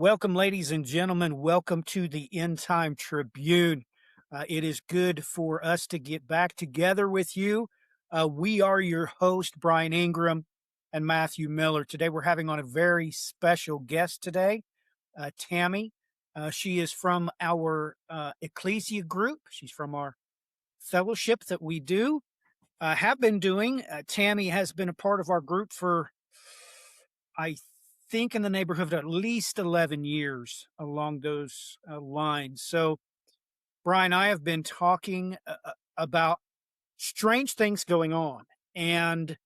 Welcome, ladies and gentlemen. Welcome to the End Time Tribune. It is good for us to get back together with you. We are your host, Brian Ingram and Matthew Miller. Today, we're having on a very special guest today, Tammy. She is from our Ecclesia group. She's from our fellowship that we do, have been doing. Tammy has been a part of our group for, I think, in the neighborhood of at least 11 years along those lines. So, Brian, I have been talking about strange things going on. And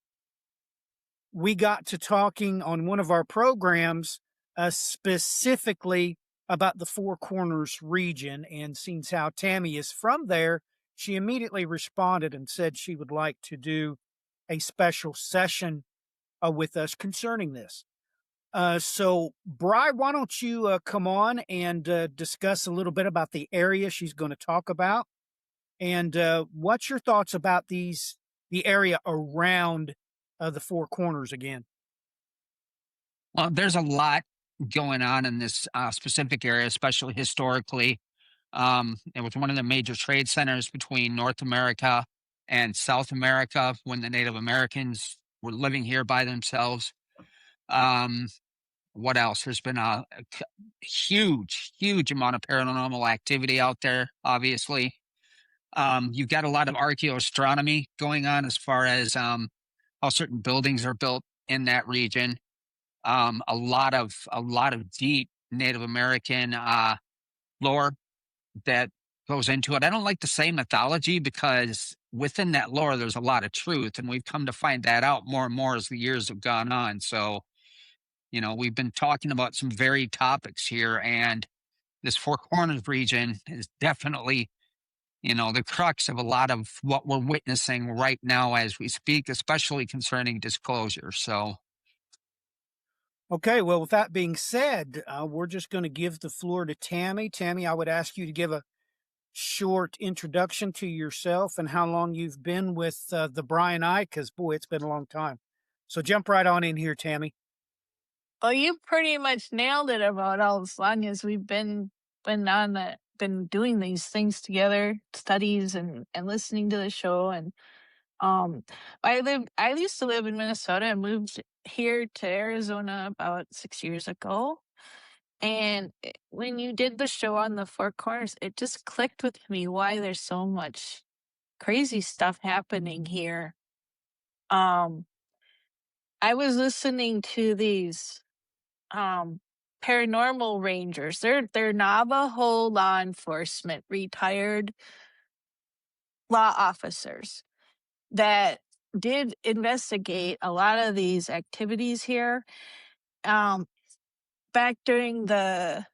we got to talking on one of our programs specifically about the Four Corners region. And since how Tammy is from there, she immediately responded and said she would like to do a special session with us concerning this. So, Bri, why don't you come on and discuss a little bit about the area she's going to talk about, and what's your thoughts about the area around the Four Corners again? Well, there's a lot going on in this specific area, especially historically. It was one of the major trade centers between North America and South America when the Native Americans were living here by themselves. Um, what else? There's been huge, huge amount of paranormal activity out there, obviously. You've got a lot of archaeoastronomy going on as far as how certain buildings are built in that region. A lot of deep Native American lore that goes into it. I don't like to say mythology because within that lore there's a lot of truth, and we've come to find that out more and more as the years have gone on. So, we've been talking about some varied topics here, and this Four Corners region is definitely, the crux of a lot of what we're witnessing right now as we speak, especially concerning disclosure. So, Okay, well, with that being said, we're just going to give the floor to Tammy. Tammy, I would ask you to give a short introduction to yourself and how long you've been with the Brian I, because boy, it's been a long time. So jump right on in here, Tammy. Well, you pretty much nailed it about all as long as we've been doing these things together, studies and listening to the show. And um I used to live in Minnesota and moved here to Arizona about 6 years ago. And when you did the show on the Four Corners, it just clicked with me why there's so much crazy stuff happening here. Um I was listening to these um paranormal rangers. They're Navajo law enforcement, retired law officers that did investigate a lot of these activities here. Um Back during the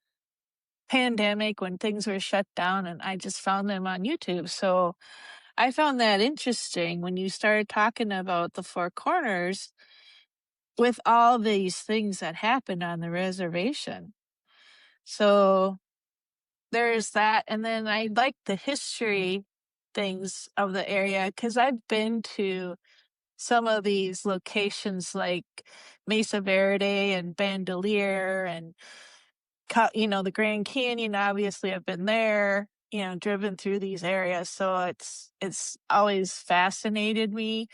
pandemic when things were shut down, and I just found them on YouTube. So I found that interesting when you started talking about the Four Corners with all these things that happened on the reservation. So there's that, and then I like the history things of the area because I've been to some of these locations like Mesa Verde and Bandelier and the Grand Canyon. Obviously, I've been there. Driven through these areas, so it's always fascinated me.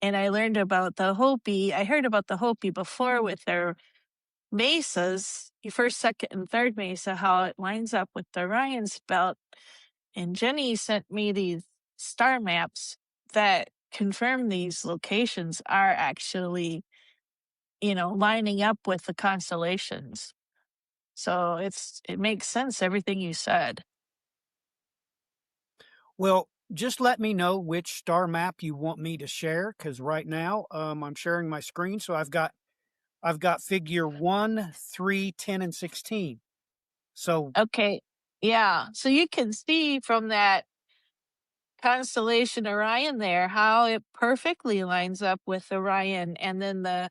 And I learned about the Hopi. I heard about the Hopi before with their mesas, your first, second, and third mesa, how it lines up with the Orion's belt. And Jenny sent me these star maps that confirm these locations are actually, lining up with the constellations. So it makes sense, everything you said. Well, just let me know which star map you want me to share, because right now I'm sharing my screen. So I've got figure 1, 3, 10, and 16. So Okay. Yeah. So you can see from that constellation Orion there how it perfectly lines up with Orion. And then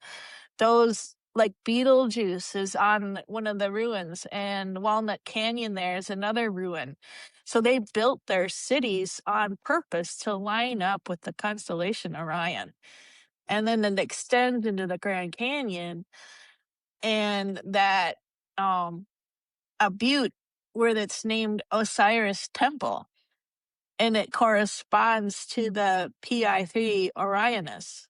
those like Beetlejuice is on one of the ruins, and Walnut Canyon there is another ruin. So they built their cities on purpose to line up with the constellation Orion. And then it extends into the Grand Canyon, and that a butte where that's named Osiris Temple, and it corresponds to the Pi3 Orionis.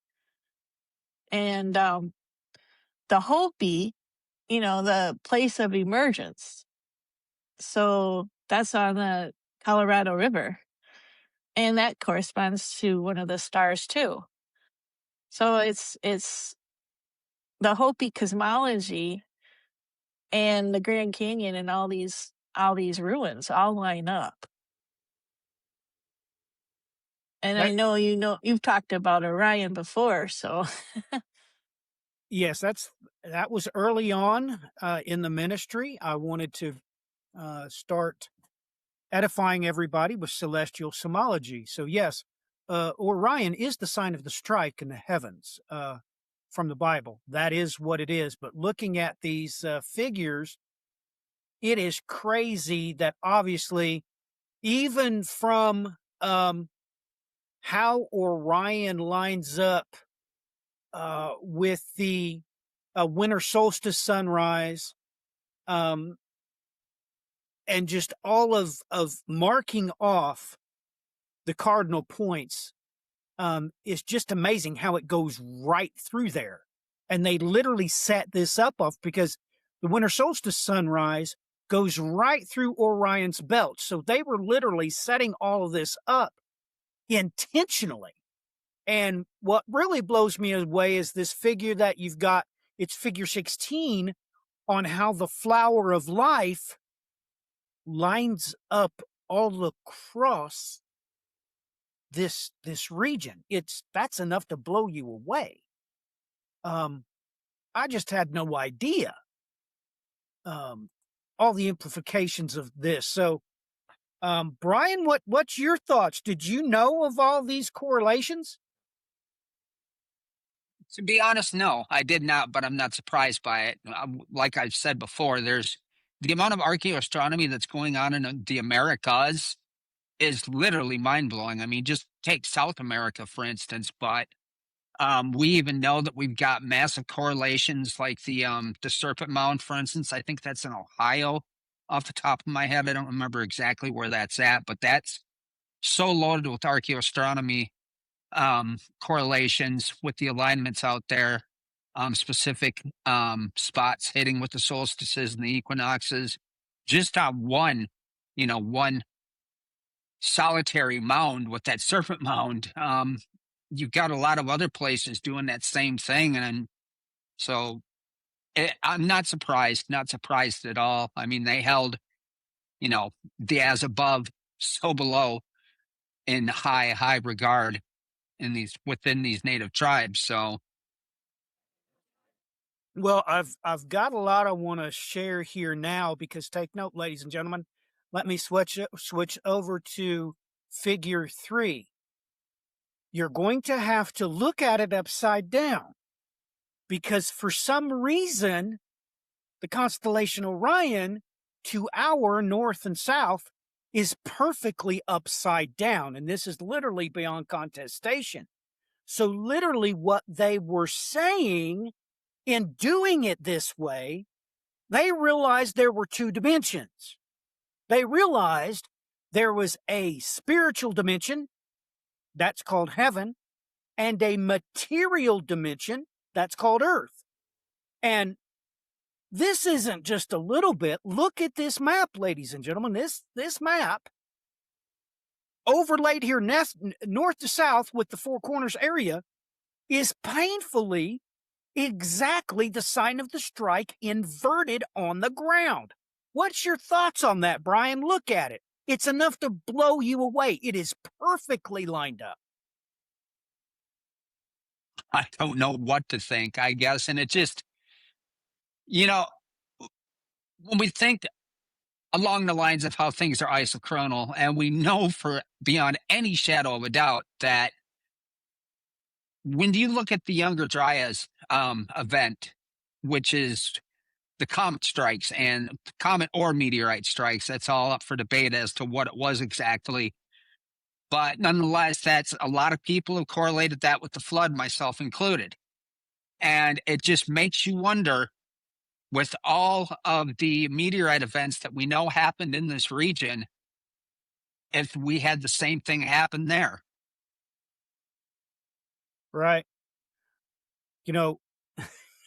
And the Hopi, the place of emergence. So that's on the Colorado River. And that corresponds to one of the stars too. So it's the Hopi cosmology and the Grand Canyon and all these ruins all line up. And I know you've talked about Orion before, so Yes, that was early on in the ministry. I wanted to start edifying everybody with celestial symbology. So yes, Orion is the sign of the strike in the heavens from the Bible. That is what it is. But looking at these figures, it is crazy that obviously, even from how Orion lines up with the winter solstice sunrise, and just all of marking off the cardinal points, is just amazing how it goes right through there. And they literally set this up off because the winter solstice sunrise goes right through Orion's belt. So they were literally setting all of this up intentionally. And what really blows me away is this figure that you've got. It's figure 16 on how the flower of life lines up all across this region. That's enough to blow you away. I just had no idea all the implications of this. So, Brian, what's your thoughts? Did you know of all these correlations? To be honest, no, I did not, but I'm not surprised by it. Like I've said before, there's the amount of archaeoastronomy that's going on in the Americas is literally mind blowing. I mean, just take South America, for instance, but we even know that we've got massive correlations like the Serpent Mound, for instance. I think that's in Ohio off the top of my head. I don't remember exactly where that's at, but that's so loaded with archaeoastronomy correlations with the alignments out there, specific spots hitting with the solstices and the equinoxes. Just on one solitary mound with that serpent mound, you've got a lot of other places doing that same thing. And so I'm not surprised at all. I mean, they held, the as above, so below in high regard within these native tribes. So Well, I've got a lot I want to share here now because take note, ladies and gentlemen. Let me switch over to figure 3. You're going to have to look at it upside down because for some reason, the constellation Orion to our north and south is perfectly upside down. And this is literally beyond contestation. So literally what they were saying in doing it this way, they realized there were 2 dimensions. They realized there was a spiritual dimension, that's called heaven, and a material dimension, that's called earth. And this isn't just a little bit. Look at this map, ladies and gentlemen. This map, overlaid here north to south with the Four Corners area, is painfully exactly the sign of the strike inverted on the ground. What's your thoughts on that, Brian? Look at it. It's enough to blow you away. It is perfectly lined up. I don't know what to think, I guess. And it just, when we think along the lines of how things are isochronal, and we know for beyond any shadow of a doubt that when you look at the Younger Dryas event, which is the comet strikes and comet or meteorite strikes, that's all up for debate as to what it was exactly. But nonetheless, that's a lot of people have correlated that with the flood, myself included. And it just makes you wonder, with all of the meteorite events that we know happened in this region, if we had the same thing happen there. Right. You know,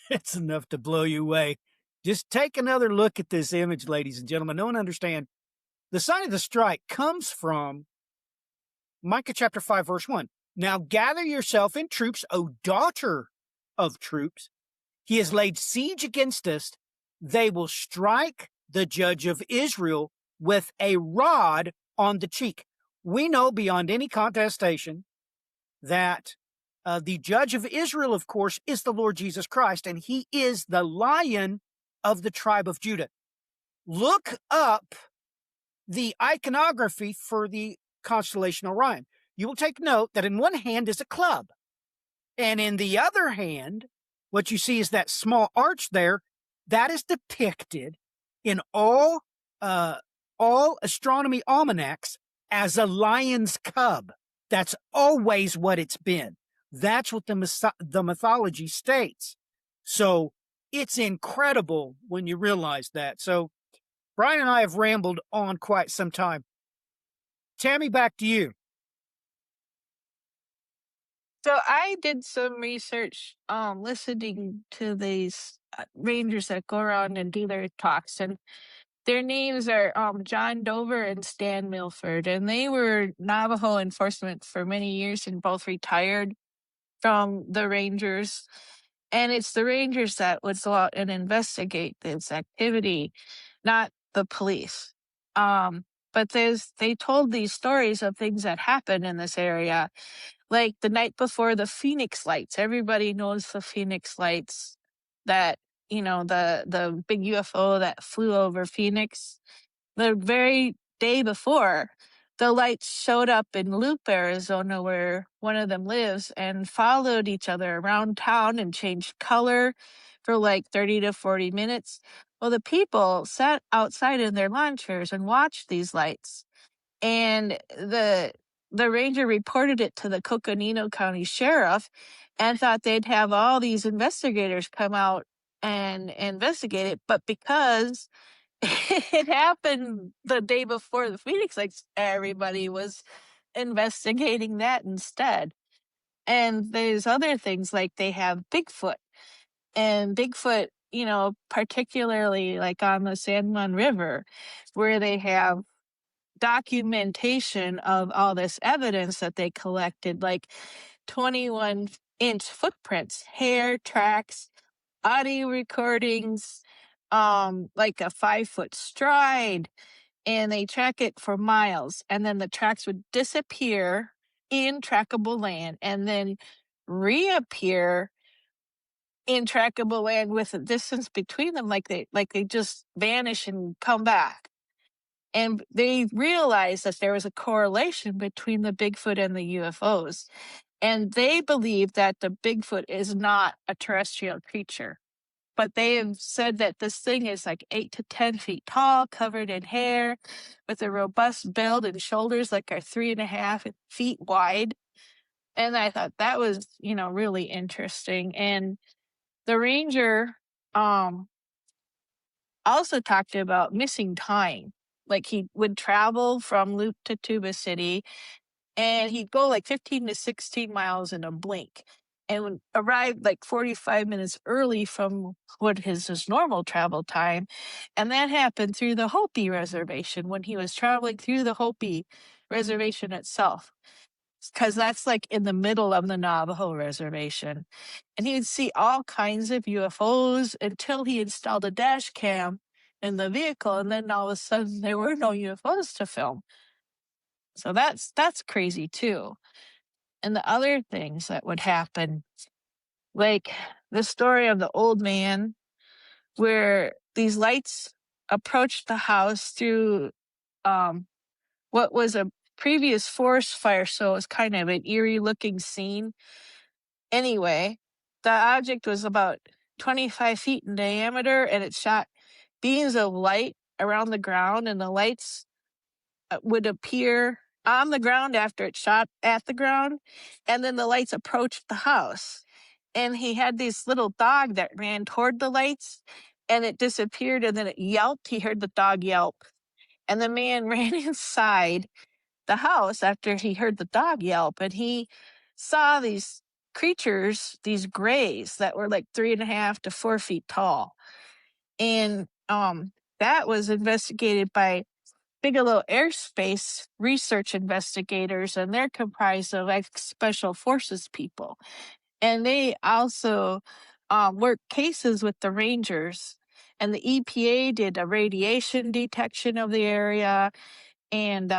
it's enough to blow you away. Just take another look at this image, ladies and gentlemen. No one understand. The sign of the strike comes from Micah chapter 5, verse 1. Now gather yourself in troops, O daughter of troops. He has laid siege against us. They will strike the judge of Israel with a rod on the cheek. We know beyond any contestation that the judge of Israel, of course, is the Lord Jesus Christ, and he is the Lion of the tribe of Judah. Look up the iconography for the constellation Orion. You will take note that in one hand is a club, and in the other hand, what you see is that small arch there. That is depicted in all astronomy almanacs as a lion's cub. That's always what it's been. That's what the mythology states. So it's incredible when you realize that. So Brian and I have rambled on quite some time. Tammy, back to you. So I did some research listening to these rangers that go around and do their talks, and their names are John Dover and Stan Milford, and they were Navajo enforcement for many years and both retired from the Rangers. And it's the Rangers that would go out and investigate this activity, not the police. But they told these stories of things that happened in this area, like the night before the Phoenix Lights. Everybody knows the Phoenix Lights, that the big UFO that flew over Phoenix. The very day before, the lights showed up in Loop, Arizona, where one of them lives, and followed each other around town and changed color for like 30 to 40 minutes. Well, the people sat outside in their lawn chairs and watched these lights. And the ranger reported it to the Coconino County Sheriff and thought they'd have all these investigators come out and investigate it. But because it happened the day before the Phoenix Lights, everybody was investigating that instead. And there's other things, like they have Bigfoot. And Bigfoot, particularly like on the San Juan River, where they have documentation of all this evidence that they collected, like 21-inch footprints, hair tracks, audio recordings, like a 5-foot stride, and they track it for miles, and then the tracks would disappear in trackable land and then reappear in trackable land with a distance between them, like they just vanish and come back. And they realized that there was a correlation between the Bigfoot and the UFOs. And they believe that the Bigfoot is not a terrestrial creature. But they have said that this thing is like 8 to 10 feet tall, covered in hair, with a robust build and shoulders like are 3.5 feet wide. And I thought that was, really interesting. And the ranger also talked about missing time. Like he would travel from Loop to Tuba City, and he'd go like 15 to 16 miles in a blink, and would arrive like 45 minutes early from what his normal travel time. And that happened through the Hopi Reservation when he was traveling through the Hopi Reservation itself, because that's like in the middle of the Navajo Reservation. And he would see all kinds of UFOs until he installed a dash cam in the vehicle, and then all of a sudden there were no UFOs to film. So that's crazy too. And the other things that would happen, like the story of the old man, where these lights approached the house through what was a previous forest fire, so it was kind of an eerie looking scene. Anyway, the object was about 25 feet in diameter, and it shot beams of light around the ground, and the lights would appear on the ground after it shot at the ground, and then the lights approached the house. And he had this little dog that ran toward the lights, and it disappeared, and then it yelped. He heard the dog yelp, and the man ran inside the house after he heard the dog yelp, and he saw these creatures, these grays that were like 3.5 to 4 feet tall. And that was investigated by Bigelow Airspace research investigators, and they're comprised of special forces people. And they also work cases with the rangers. And the EPA did a radiation detection of the area. And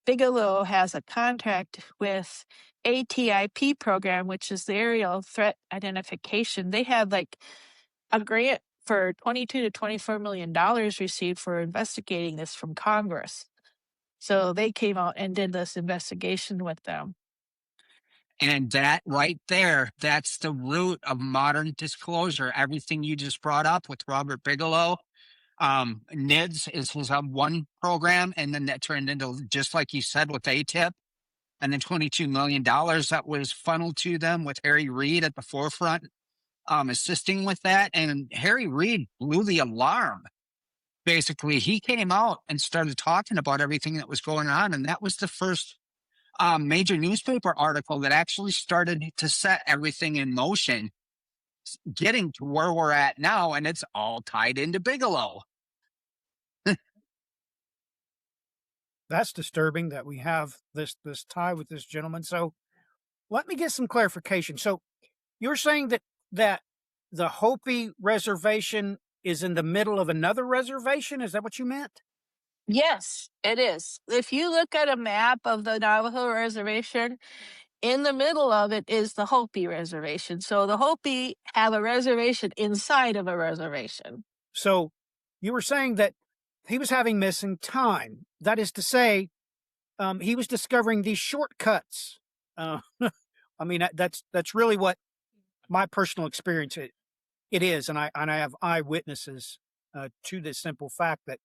Bigelow has a contract with ATIP program, which is the Aerial Threat Identification. They had like a grant for $22 to $24 million received for investigating this from Congress. So they came out and did this investigation with them. And that right there, that's the root of modern disclosure. Everything you just brought up with Robert Bigelow. NIDS is his one program, and then that turned into, just like you said, with ATIP, and then $22 million that was funneled to them with Harry Reid at the forefront, assisting with that. And Harry Reid blew the alarm. Basically, he came out and started talking about everything that was going on, and that was the first major newspaper article that actually started to set everything in motion, getting to where we're at now, and it's all tied into Bigelow. That's disturbing that we have this tie with this gentleman. So let me get some clarification. So you're saying that the Hopi reservation is in the middle of another reservation? Is that what you meant? Yes, it is. If you look at a map of the Navajo reservation, in the middle of it is the Hopi reservation. So the Hopi have a reservation inside of a reservation. So you were saying that he was having missing time. That is to say, he was discovering these shortcuts. I mean, that's really what my personal experience it is, and I have eyewitnesses to this simple fact that.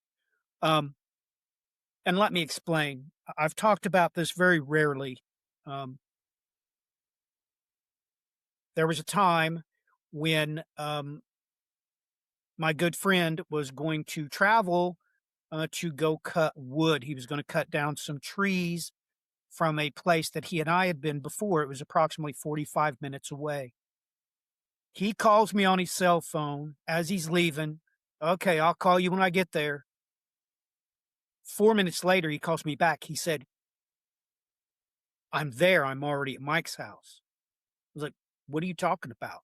And let me explain. I've talked about this very rarely. There was a time when my good friend was going to travel to go cut wood. He was going to cut down some trees from a place that he and I had been before. It was approximately 45 minutes away. He calls me on his cell phone as he's leaving. Okay, I'll call you when I get there. 4 minutes later, he calls me back. He said, I'm there. I'm already at Mike's house. I was like, what are you talking about?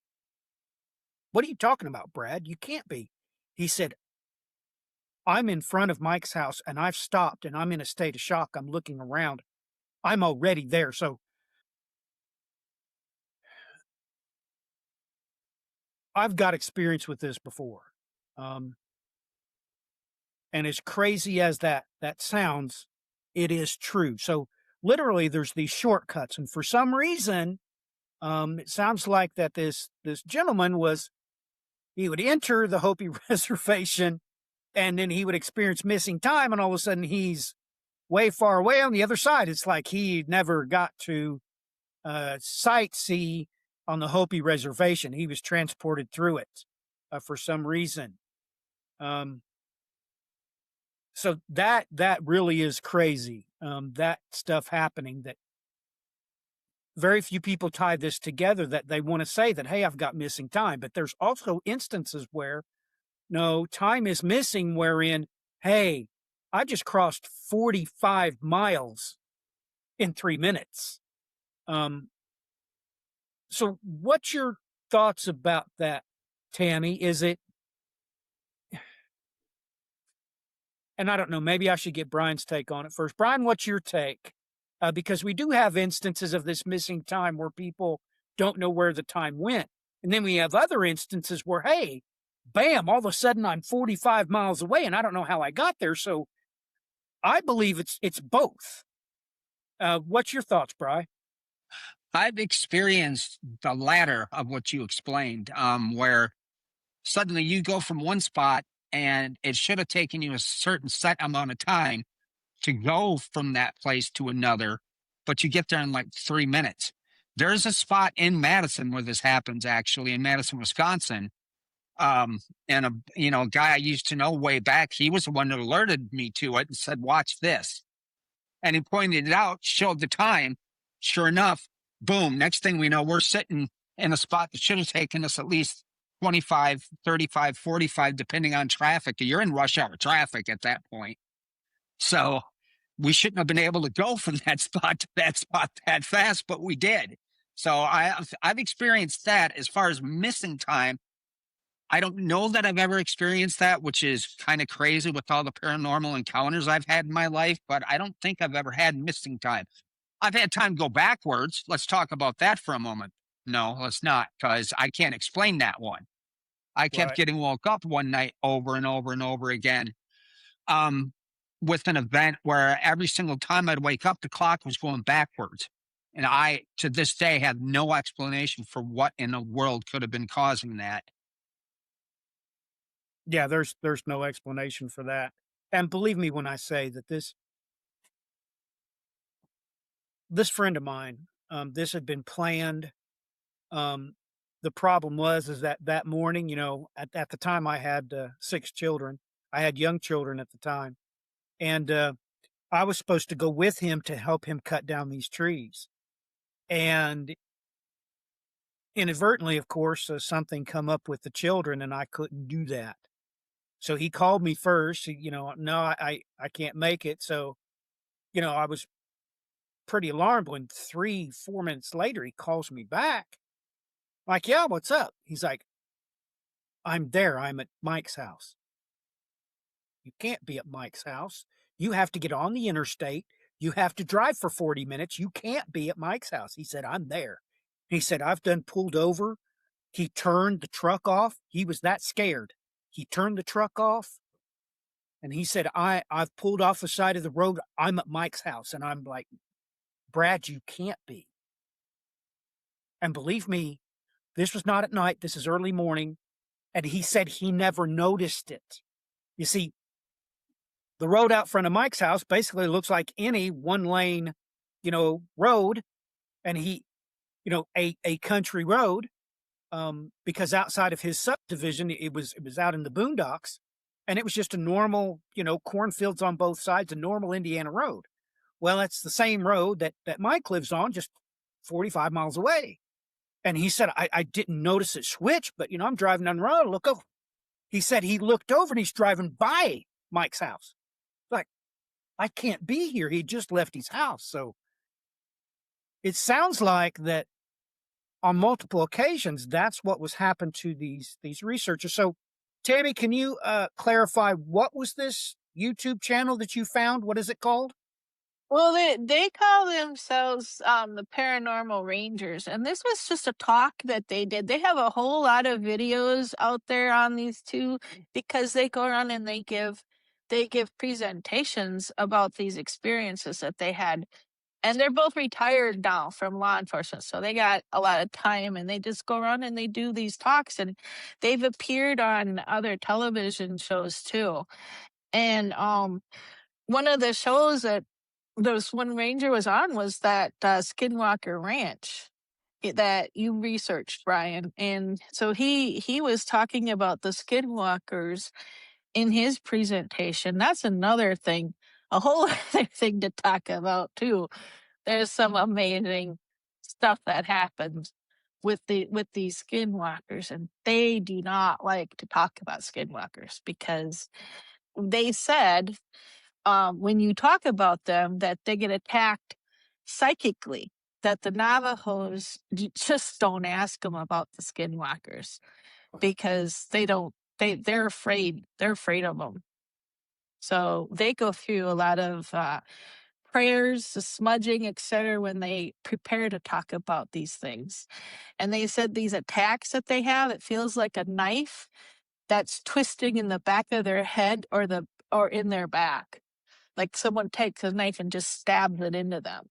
What are you talking about, Brad? You can't be. He said, I'm in front of Mike's house and I've stopped and I'm in a state of shock. I'm looking around. I'm already there. So I've got experience with this before. And as crazy as that sounds, it is true. So literally there's these shortcuts. And for some reason, it sounds like that this gentleman he would enter the Hopi reservation and then he would experience missing time. And all of a sudden he's way far away on the other side. It's like he never got to sightsee on the Hopi reservation. He was transported through it for some reason. So that really is crazy. That stuff happening, that very few people tie this together, that they want to say that, hey, I've got missing time. But there's also instances where, no, time is missing, wherein, hey, I just crossed 45 miles in 3 minutes. So what's your thoughts about that, Tammy? Is it, and I don't know, maybe I should get Brian's take on it first. Brian, what's your take? Because we do have instances of this missing time where people don't know where the time went. And then we have other instances where, hey, bam, all of a sudden I'm 45 miles away and I don't know how I got there. So I believe it's both. What's your thoughts, Bri? I've experienced the latter of what you explained, where suddenly you go from one spot and it should have taken you a certain set amount of time to go from that place to another, but you get there in like 3 minutes. There's a spot in Madison where this happens, actually, in Madison, Wisconsin, And a guy I used to know way back, he was the one that alerted me to it and said, "Watch this." And he pointed it out, showed the time. Sure enough, boom, next thing we know, we're sitting in a spot that should have taken us at least 25, 35, 45, depending on traffic. You're in rush hour traffic at that point. So we shouldn't have been able to go from that spot to that spot that fast, but we did. So I've experienced that. As far as missing time, I don't know that I've ever experienced that, which is kind of crazy with all the paranormal encounters I've had in my life, but I don't think I've ever had missing time. I've had time go backwards. Let's talk about that for a moment. No, let's not, because I can't explain that one. I kept Right. getting woke up one night over and over and over again, um, with an event where every single time I'd wake up, the clock was going backwards. And I, to this day, have no explanation for what in the world could have been causing that. Yeah, there's no explanation for that. And believe me when I say that this friend of mine, this had been planned. Um, the problem was is that that morning, at the time I had 6 children. I had young children at the time, and I was supposed to go with him to help him cut down these trees. And inadvertently, of course, something come up with the children, and I couldn't do that. So he called me first. No, I can't make it. So I was pretty alarmed when 3, 4 minutes later he calls me back. Like, yeah, what's up? He's like, I'm there. I'm at Mike's house. You can't be at Mike's house. You have to get on the interstate. You have to drive for 40 minutes. You can't be at Mike's house. He said, I'm there. He said, I've done pulled over. He turned the truck off. He was that scared. He turned the truck off and he said, I've pulled off the side of the road. I'm at Mike's house. And I'm like, Brad, you can't be. And believe me, this was not at night. This is early morning. And he said he never noticed it. You see, the road out front of Mike's house basically looks like any one lane, road. And a country road, because outside of his subdivision, it was out in the boondocks and it was just a normal, cornfields on both sides, a normal Indiana road. Well, it's the same road that Mike lives on, just 45 miles away. And he said, I didn't notice it switch, but I'm driving down the road, look over. He said he looked over and he's driving by Mike's house. Like, I can't be here. He just left his house. So it sounds like that on multiple occasions, that's what was happened to these researchers. So, Tammy, can you clarify what was this YouTube channel that you found? What is it called? Well, they call themselves the Paranormal Rangers, and this was just a talk that they did. They have a whole lot of videos out there on these two because they go around and they give presentations about these experiences that they had. And they're both retired now from law enforcement, so they got a lot of time, and they just go around and they do these talks, and they've appeared on other television shows too. And one of the shows that this one ranger was on was that Skinwalker Ranch that you researched, Brian. And so he was talking about the Skinwalkers in his presentation. That's another thing, a whole other thing to talk about too. There's some amazing stuff that happens with these skinwalkers, and they do not like to talk about skinwalkers because they said when you talk about them that they get attacked psychically, that the Navajos just don't ask them about the skinwalkers because they're afraid of them. So they go through a lot of prayers, the smudging, etc., when they prepare to talk about these things. And they said these attacks that they have, it feels like a knife that's twisting in the back of their head or in their back. Like someone takes a knife and just stabs it into them.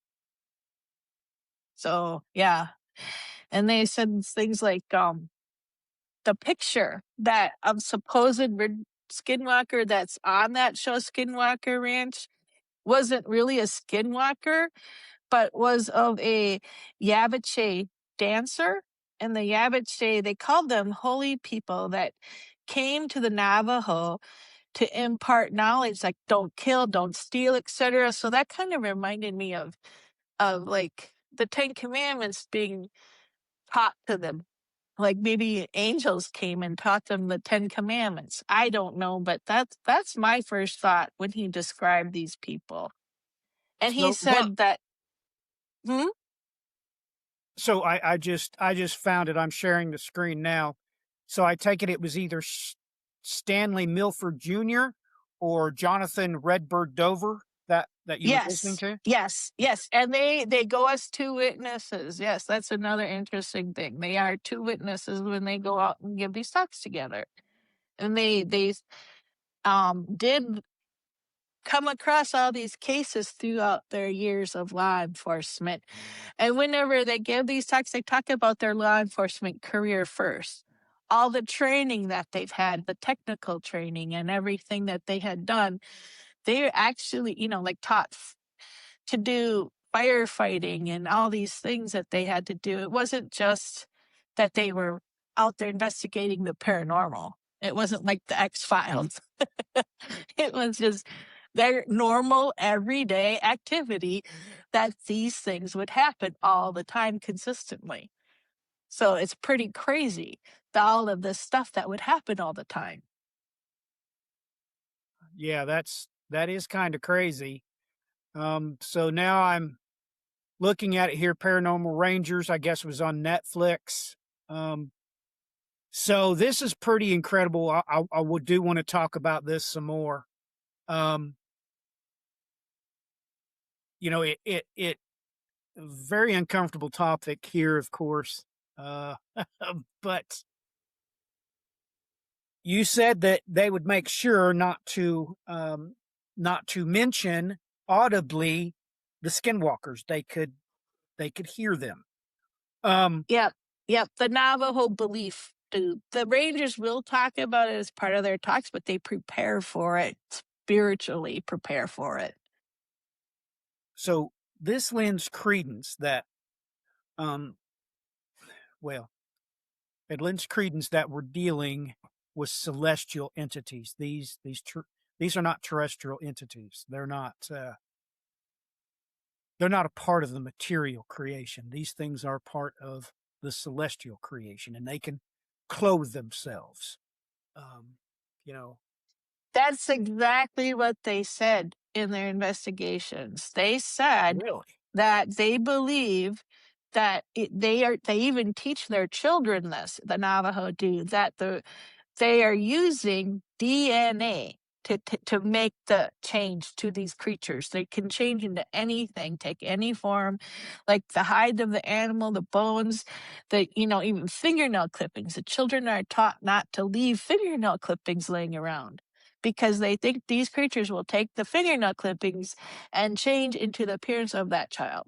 So yeah. And they said things like the picture that of supposed skinwalker that's on that show, Skinwalker Ranch, wasn't really a skinwalker, but was of a Yabache dancer. and the Yabeche, they called them holy people that came to the Navajo to impart knowledge, like don't kill, don't steal, etc. So that kind of reminded me of like the Ten Commandments being taught to them. Like maybe angels came and taught them the Ten Commandments. I don't know, but that's my first thought when he described these people. And he So what? said that, hmm? So I just found it. I'm sharing the screen now. So I take it was either Stanley Milford Jr. or Jonathan Redbird Dover that you were listening Yes, to. yes, yes. And they go as two witnesses. Yes, that's another interesting thing. They are two witnesses when they go out and give these talks together. And they did come across all these cases throughout their years of law enforcement. And whenever they give these talks, they talk about their law enforcement career first. All the training that they've had, the technical training and everything that they had done, they're actually, like taught to do firefighting and all these things that they had to do. It wasn't just that they were out there investigating the paranormal. It wasn't like the X-Files. It was just their normal everyday activity that these things would happen all the time consistently. So it's pretty crazy all of this stuff that would happen all the time. Yeah, that is kind of crazy. So now I'm looking at it here. Paranormal Rangers, I guess, was on Netflix. So this is pretty incredible. I would do want to talk about this some more. Um, it very uncomfortable topic here, of course. But you said that they would make sure not to mention audibly the skinwalkers. They could hear them. Yep, yep. The Navajo belief. The Rangers will talk about it as part of their talks, but they prepare for it spiritually. Prepare for it. So this lends credence that, um, well, it lends credence that we're dealing with celestial entities. These are not terrestrial entities. They're not a part of the material creation. These things are part of the celestial creation, and they can clothe themselves. Um, you know, That's exactly what they said in their investigations. They said really. that they believe that they even teach their children this, the Navajo do, that they are using DNA to make the change to these creatures. They can change into anything, take any form, like the hide of the animal, the bones, even fingernail clippings. The children are taught not to leave fingernail clippings laying around because they think these creatures will take the fingernail clippings and change into the appearance of that child.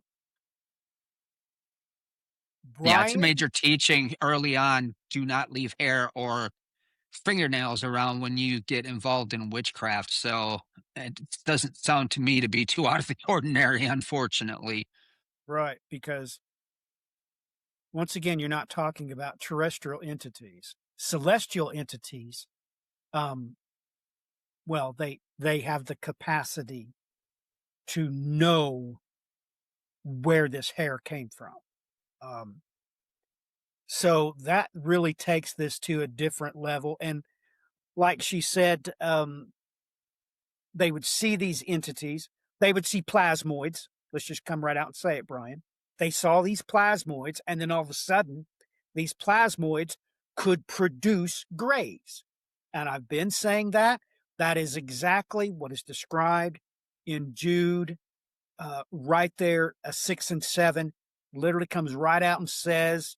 Yeah, it's a Brian, major teaching early on. Do not leave hair or fingernails around when you get involved in witchcraft. So it doesn't sound to me to be too out of the ordinary, unfortunately. right, because once again, you're not talking about terrestrial entities. Celestial entities, um, well, they have the capacity to know where this hair came from. Um, so that really takes this to a different level. And like she said, they would see these entities. They would see plasmoids. Let's just come right out and say it, Brian. They saw these plasmoids, and then all of a sudden, these plasmoids could produce grays. And I've been saying that. That is exactly what is described in Jude, right there, 6 and 7. Literally comes right out and says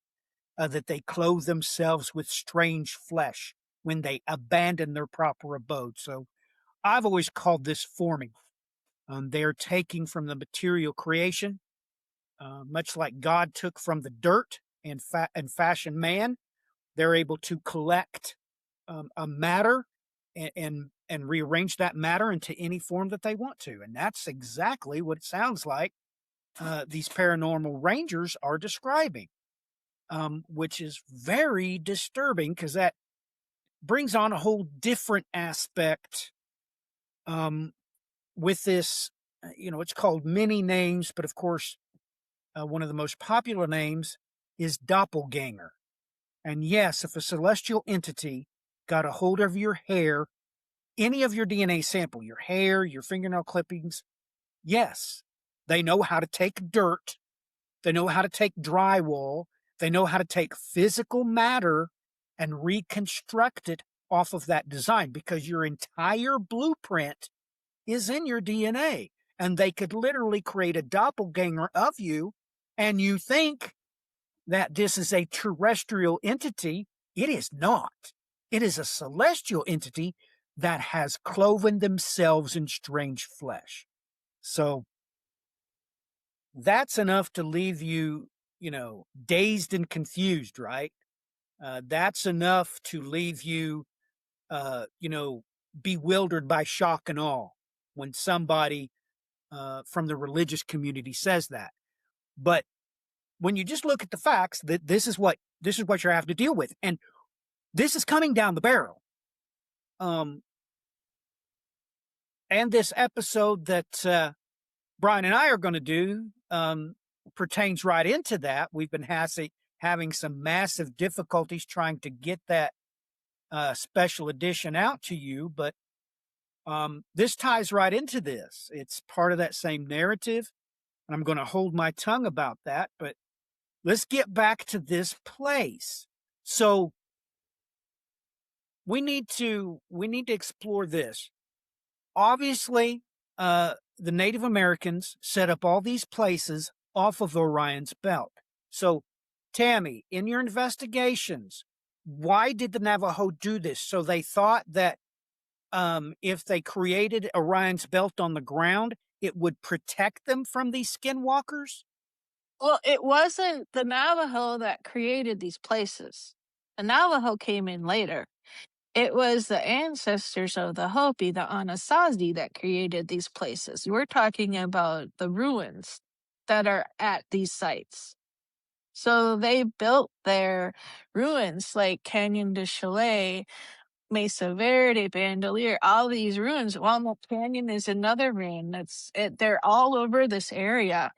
that they clothe themselves with strange flesh when they abandon their proper abode. So I've always called this forming. They're taking from the material creation, much like God took from the dirt and fashioned man. They're able to collect a matter and rearrange that matter into any form that they want to, and that's exactly what it sounds like these paranormal rangers are describing. which is very disturbing because that brings on a whole different aspect with this. It's called many names, but of course, one of the most popular names is doppelganger. And yes, if a celestial entity got a hold of your hair, any of your DNA sample, your hair, your fingernail clippings, yes, they know how to take dirt, they know how to take drywall, they know how to take physical matter and reconstruct it off of that design because your entire blueprint is in your DNA. And they could literally create a doppelganger of you, and you think that this is a terrestrial entity. It is not. It is a celestial entity that has cloven themselves in strange flesh. So that's enough to leave you, dazed and confused, right? That's enough to leave you, bewildered by shock and awe when somebody from the religious community says that. But when you just look at the facts, that this is what you're having to deal with, and this is coming down the barrel. And this episode that Brian and I are going to do pertains right into that. We've been having some massive difficulties trying to get that special edition out to you, but this ties right into this. It's part of that same narrative, and I'm going to hold my tongue about that, but let's get back to this place. So we need to explore this. Obviously, the Native Americans set up all these places off of Orion's belt. So, Tammy, in your investigations, why did the Navajo do this? So they thought that if they created Orion's belt on the ground, it would protect them from these skinwalkers? Well, it wasn't the Navajo that created these places. The Navajo came in later. It was the ancestors of the Hopi, the Anasazi, that created these places. We're talking about the ruins that are at these sites. So they built their ruins like Canyon de Chalet, Mesa Verde, Bandelier, all these ruins. Walnut Canyon is another ruin. They're all over this area.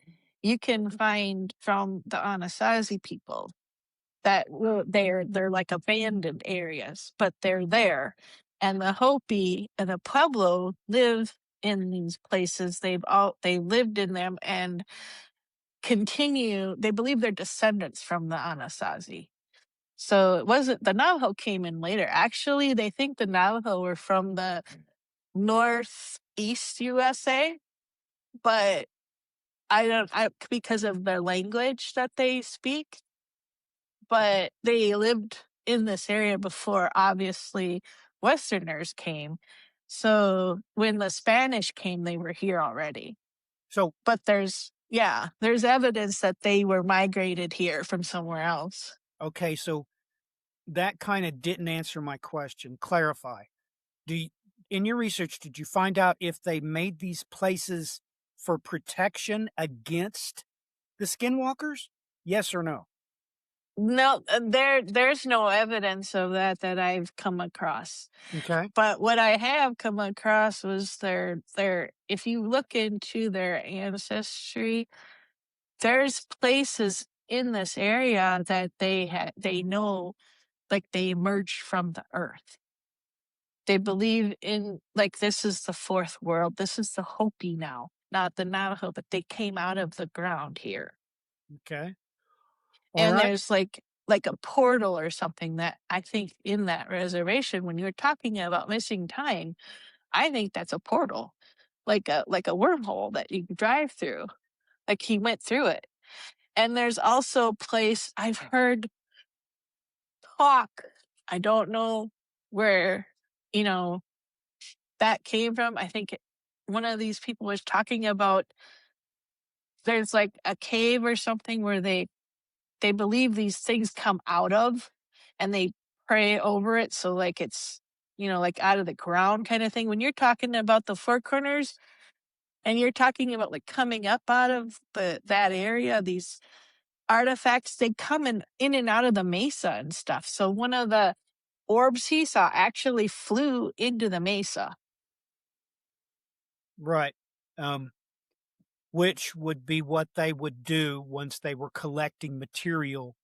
You can find from the Anasazi people that they're like abandoned areas, but they're there. And the Hopi and the Pueblo live in these places. They lived in them and continue. They believe they're descendants from the Anasazi. So it wasn't the Navajo came in later. Actually, they think the Navajo were from the northeast USA, but because of their language that they speak, but they lived in this area before, obviously, Westerners came. So when the Spanish came, they were here already. So, but there's evidence that they were migrated here from somewhere else. Okay, so that kind of didn't answer my question. Clarify. In your research, did you find out if they made these places for protection against the skinwalkers? Yes or no? No, there's no evidence of that I've come across. Okay. But what I have come across was their if you look into their ancestry, there's places in this area that they know, like, they emerged from the earth. They believe in, like, this is the fourth world. This is the Hopi now, not the Navajo, but they came out of the ground here. Okay. And there's like a portal or something that I think in that reservation, when you're talking about missing time, I think that's a portal, like a wormhole that you can drive through. Like he went through it. And there's also a place I've heard talk. I don't know where, that came from. I think one of these people was talking about there's like a cave or something where they believe these things come out of, and they pray over it. So like it's, like out of the ground kind of thing. When you're talking about the Four Corners and you're talking about like coming up out of that area, these artifacts, they come in and out of the mesa and stuff. So one of the orbs he saw actually flew into the mesa. Right. Which would be what they would do once they were collecting material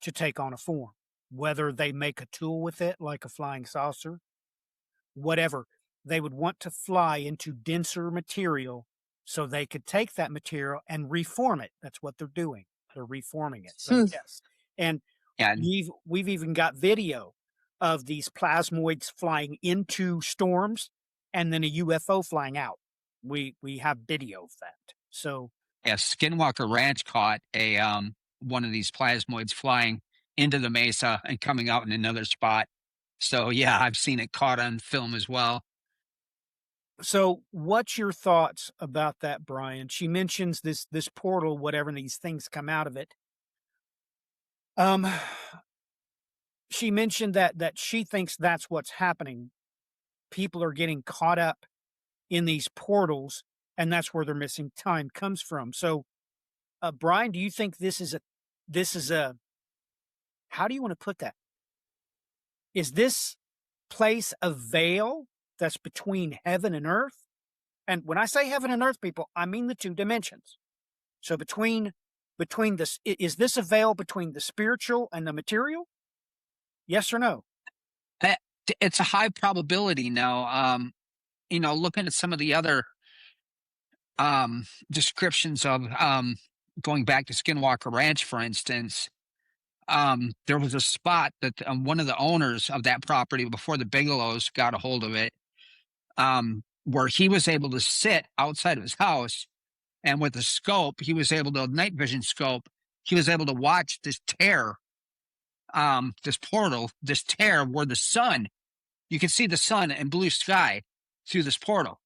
to take on a form, whether they make a tool with it, like a flying saucer, whatever. They would want to fly into denser material so they could take that material and reform it. That's what they're doing. They're reforming it. So Hmm. yes. And And we've even got video of these plasmoids flying into storms and then a UFO flying out. We have video of that. So yeah, Skinwalker Ranch caught a one of these plasmoids flying into the mesa and coming out in another spot. So yeah, I've seen it caught on film as well. so what's your thoughts about that, Brian? She mentions this portal, whatever, and these things come out of it. Um she mentioned that she thinks that's what's happening. People are getting caught up in these portals, and that's where their missing time comes from. So, Brian, do you think this is a how do you want to put that? Is this place a veil that's between heaven and earth? And when I say heaven and earth, people, I mean the two dimensions. So between this, is this a veil between the spiritual and the material? Yes or no? Eh, It's a high probability now. Looking at some of the other descriptions of going back to Skinwalker Ranch, for instance, there was a spot that one of the owners of that property before the Bigelows got a hold of it, where he was able to sit outside of his house, and with a scope, he was able to night vision scope. He was able to watch this tear, this portal, this tear where the sun, you could see the sun and blue sky through this portal,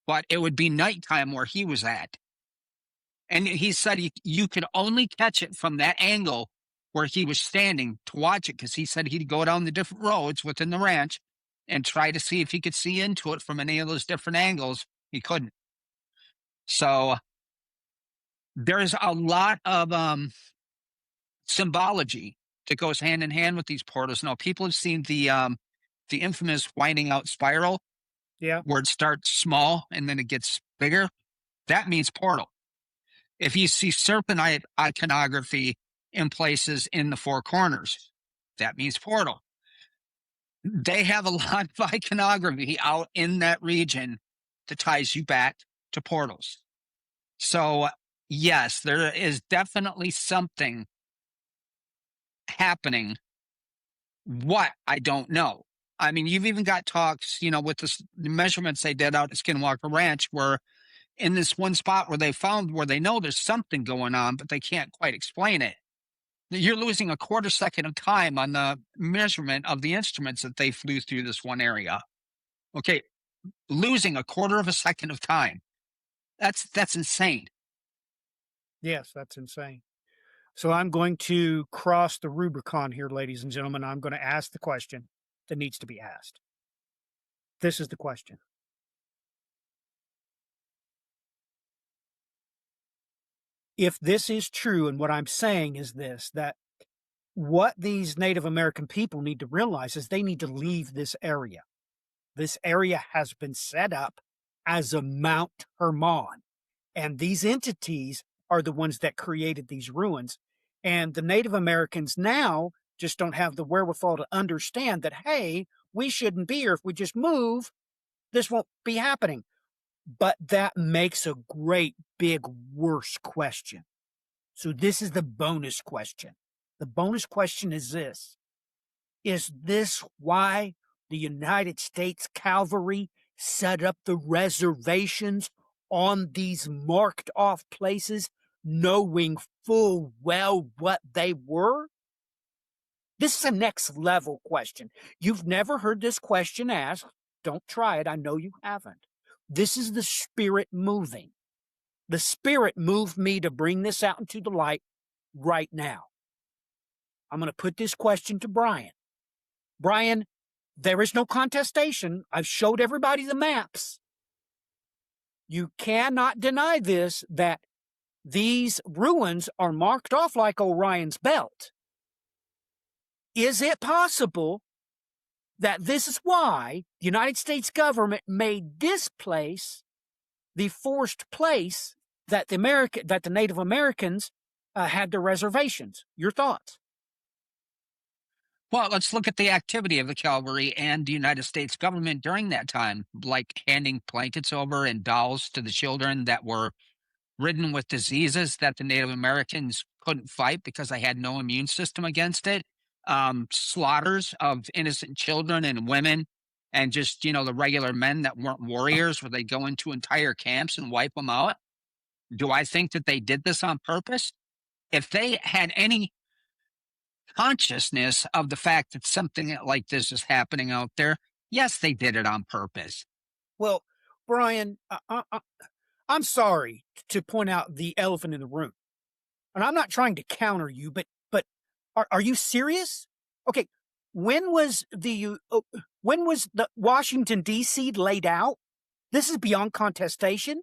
but it would be nighttime where he was at. And he said you could only catch it from that angle where he was standing to watch it, because he said he'd go down the different roads within the ranch and try to see if he could see into it from any of those different angles. He couldn't. So there's a lot of symbology that goes hand in hand with these portals. Now, people have seen the infamous winding out spiral, Yeah. where it starts small and then it gets bigger. That means portal. If you see serpent iconography in places in the four corners, that means portal. They have a lot of iconography out in that region that ties you back to portals. So, yes, there is definitely something happening. What, I don't know. I mean, you've even got talks, with the measurements they did out at Skinwalker Ranch, where in this one spot where they know there's something going on, but they can't quite explain it. You're losing a quarter second of time on the measurement of the instruments that they flew through this one area. Okay, losing a quarter of a second of time. That's insane. Yes, that's insane. So I'm going to cross the Rubicon here, ladies and gentlemen. I'm going to ask the question that needs to be asked. This is the question. If this is true, and what I'm saying is this, that what these Native American people need to realize is they need to leave this area. This area has been set up as a Mount Hermon, and these entities are the ones that created these ruins. And the Native Americans now just don't have the wherewithal to understand that, hey, we shouldn't be here. If we just move, this won't be happening. But that makes a great, big, worse question. So this is the bonus question. The bonus question is this: is this why the United States Cavalry set up the reservations on these marked off places, knowing full well what they were? This is a next level question. You've never heard this question asked. Don't try it. I know you haven't. This is the spirit moving. The spirit moved me to bring this out into the light right now. I'm going to put this question to Brian. Brian, there is no contestation. I've showed everybody the maps. You cannot deny this, that these ruins are marked off like Orion's belt. Is it possible that this is why the United States government made this place the forced place that the Native Americans had their reservations? Your thoughts? Well, let's look at the activity of the cavalry and the United States government during that time, like handing blankets over and dolls to the children that were ridden with diseases that the Native Americans couldn't fight because they had no immune system against it. Slaughters of innocent children and women, and just, the regular men that weren't warriors, where they go into entire camps and wipe them out. Do I think that they did this on purpose? If they had any consciousness of the fact that something like this is happening out there, yes, they did it on purpose. Well, Brian, I'm sorry to point out the elephant in the room, and I'm not trying to counter you, but are you serious? Okay, when was the Washington D.C. laid out? This is beyond contestation.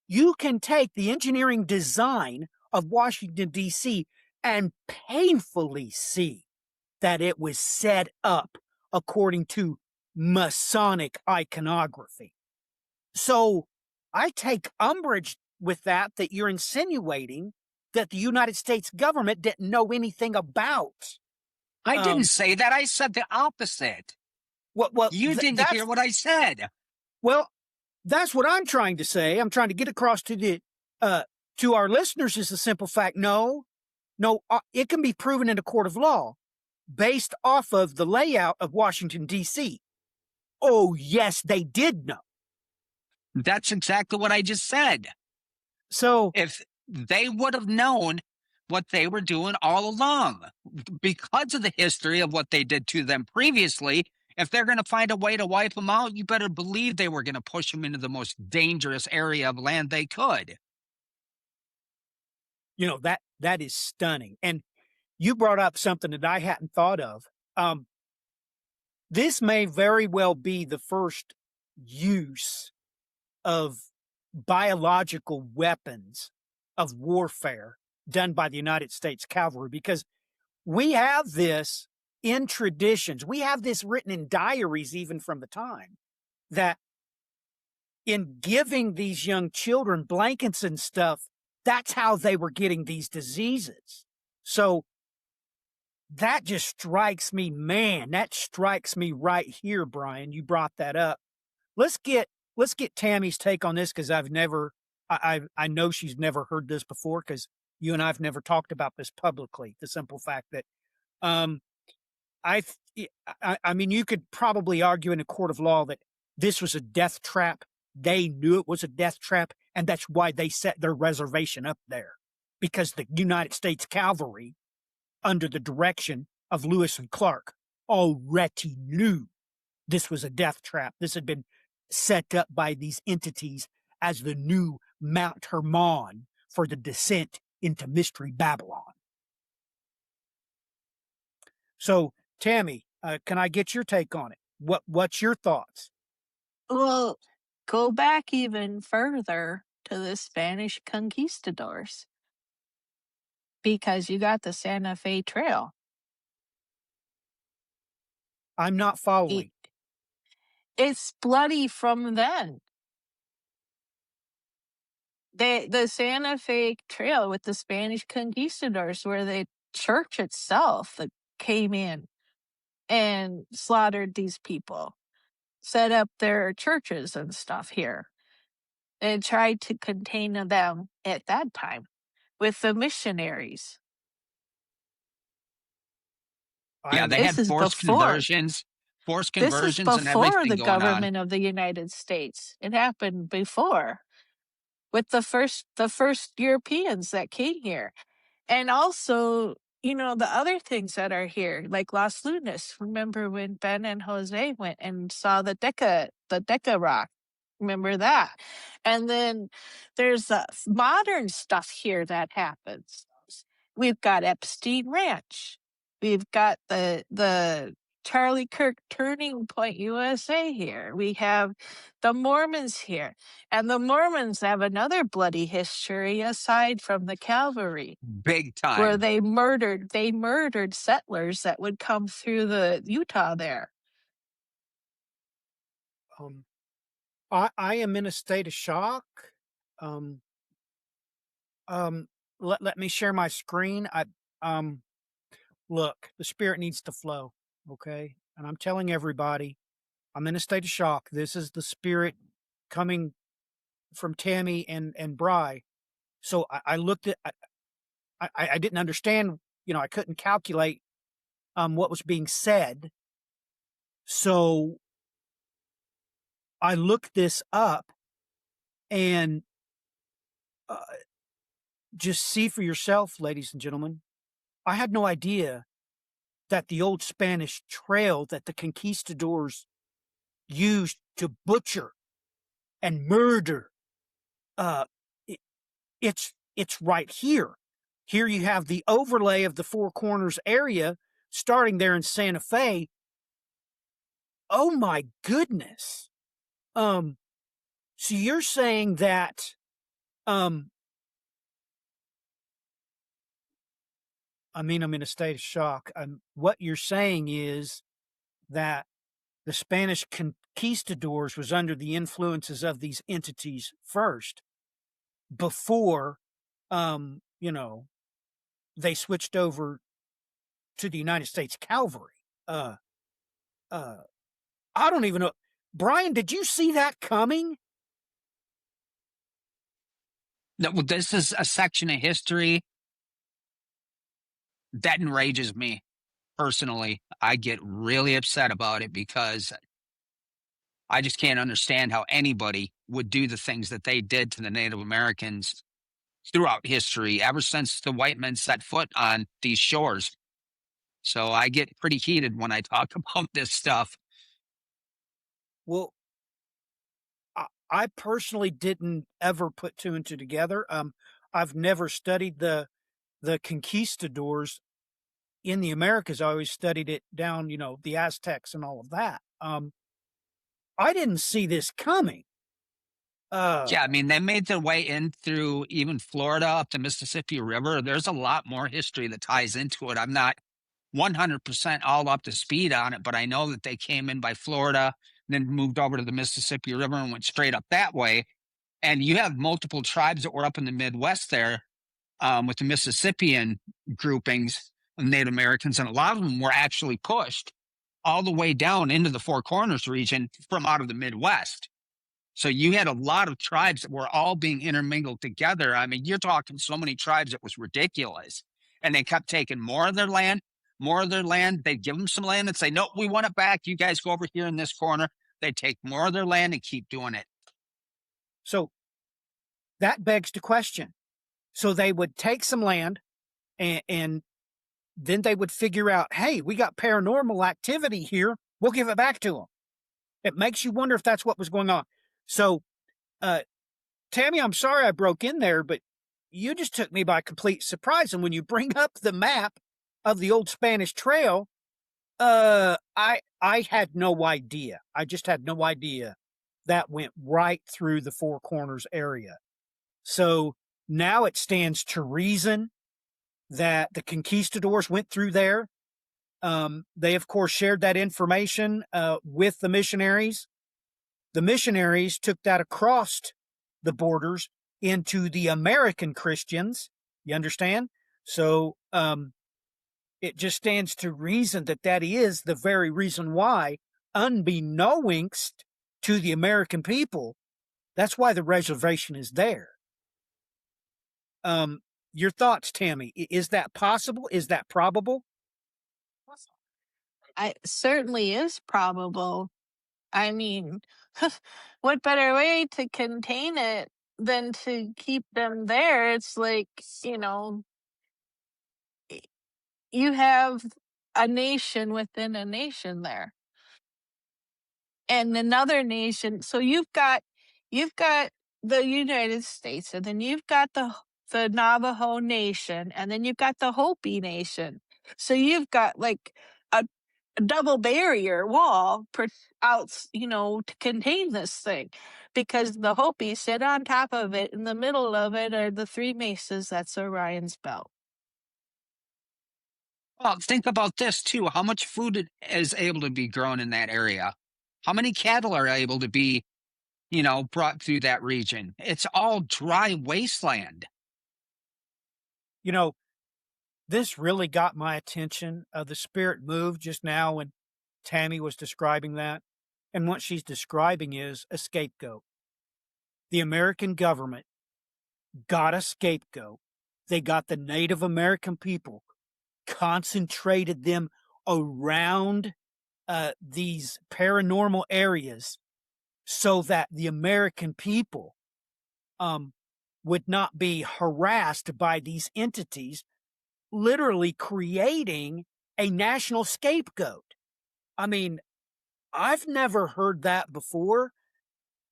You can take the engineering design of Washington D.C. and painfully see that it was set up according to Masonic iconography. So I take umbrage with that you're insinuating that the United States government didn't know anything about. I didn't say that. I said the opposite. Well, you didn't hear what I said. Well, that's what I'm trying to say. I'm trying to get across to our listeners is the simple fact. No, it can be proven in a court of law based off of the layout of Washington, D.C. Oh, yes, they did know. That's exactly what I just said. So if they would have known what they were doing all along, because of the history of what they did to them previously, if they're going to find a way to wipe them out, you better believe they were going to push them into the most dangerous area of land they could. That is stunning. And you brought up something that I hadn't thought of. This may very well be the first use of biological weapons of warfare done by the United States Cavalry, because we have this in traditions. We have this written in diaries, even from the time, that in giving these young children blankets and stuff, that's how they were getting these diseases. So that just strikes me, man. That strikes me right here, Brian. You brought that up. Let's get Tammy's take on this, because I know she's never heard this before, because you and I've never talked about this publicly. The simple fact that, I mean, you could probably argue in a court of law that this was a death trap. They knew it was a death trap, and that's why they set their reservation up there, because the United States Cavalry, under the direction of Lewis and Clark, already knew this was a death trap. This had been set up by these entities as the new Mount Hermon for the descent into Mystery Babylon. So, Tammy, can I get your take on it? What's your thoughts? Well, go back even further to the Spanish conquistadors, because you got the Santa Fe Trail. I'm not following. It's bloody from then. The Santa Fe Trail with the Spanish conquistadors, where the church itself that came in and slaughtered these people, set up their churches and stuff here, and tried to contain them at that time with the missionaries. Yeah, they had forced conversions. This is before the government of the United States. It happened before, with the first Europeans that came here. And also, the other things that are here, like Las Lunas. Remember when Ben and Jose went and saw the Deca rock? Remember that? And then there's modern stuff here that happens. We've got Epstein Ranch. We've got the Charlie Kirk Turning Point USA here. We have the Mormons here. And the Mormons have another bloody history aside from the Calvary, Big where time. they murdered settlers that would come through the Utah there. I am in a state of shock. Um, let me share my screen. Look, the spirit needs to flow. Okay. And I'm telling everybody, I'm in a state of shock. This is the spirit coming from Tammy and Bry. So I looked at, I didn't understand, I couldn't calculate, what was being said. So I looked this up and, just see for yourself, ladies and gentlemen. I had no idea that the old Spanish trail that the conquistadors used to butcher and murder, uh, it, it's right here. Here you have the overlay of the Four Corners area starting there in Santa Fe. Oh my goodness. So you're saying that, I'm in a state of shock. What you're saying is that the Spanish conquistadors was under the influences of these entities first, before, you know, they switched over to the United States Cavalry. Uh, I don't even know. Brian, did you see that coming? No, well, this is a section of history that enrages me personally. I get really upset about it because I just can't understand how anybody would do the things that they did to the Native Americans throughout history, ever since the white men set foot on these shores. So I get pretty heated when I talk about this stuff. Well, I personally didn't ever put two and two together. I've never studied the conquistadors in the Americas. I always studied it down, the Aztecs and all of that. I didn't see this coming. Yeah, I mean, they made their way in through even Florida up the Mississippi River. There's a lot more history that ties into it. I'm not 100% all up to speed on it, but I know that they came in by Florida, then moved over to the Mississippi River and went straight up that way. And you have multiple tribes that were up in the Midwest there, with the Mississippian groupings of Native Americans, and a lot of them were actually pushed all the way down into the Four Corners region from out of the Midwest. So you had a lot of tribes that were all being intermingled together. I mean, you're talking so many tribes, it was ridiculous. And they kept taking more of their land, more of their land. They'd give them some land and say, no, we want it back. You guys go over here in this corner. They'd take more of their land and keep doing it. So that begs the question. So they would take some land and then they would figure out, hey, we got paranormal activity here. We'll give it back to them. It makes you wonder if that's what was going on. So, Tammy, I'm sorry I broke in there, but you just took me by complete surprise. And when you bring up the map of the old Spanish Trail, I had no idea. I just had no idea that went right through the Four Corners area. So now it stands to reason that the conquistadors went through there. They, of course, shared that information with the missionaries. The missionaries took that across the borders into the American Christians. You understand? So it just stands to reason that that is the very reason why, unbeknownst to the American people, that's why the reservation is there. Your thoughts, Tammy? Is that possible? Is that probable? It certainly is probable. I mean, what better way to contain it than to keep them there? It's like, you have a nation within a nation there. And another nation. So you've got the United States, and then you've got the Navajo Nation, and then you've got the Hopi Nation. So you've got like a double barrier wall out, to contain this thing, because the Hopi sit on top of it. In the middle of it are the three mesas. That's Orion's belt. Well, think about this too. How much food is able to be grown in that area? How many cattle are able to be, brought through that region? It's all dry wasteland. You know, this really got my attention. The spirit moved just now when Tammy was describing that. And what she's describing is a scapegoat. The American government got a scapegoat. They got the Native American people, concentrated them around these paranormal areas so that the American people would not be harassed by these entities, literally creating a national scapegoat. I mean, I've never heard that before.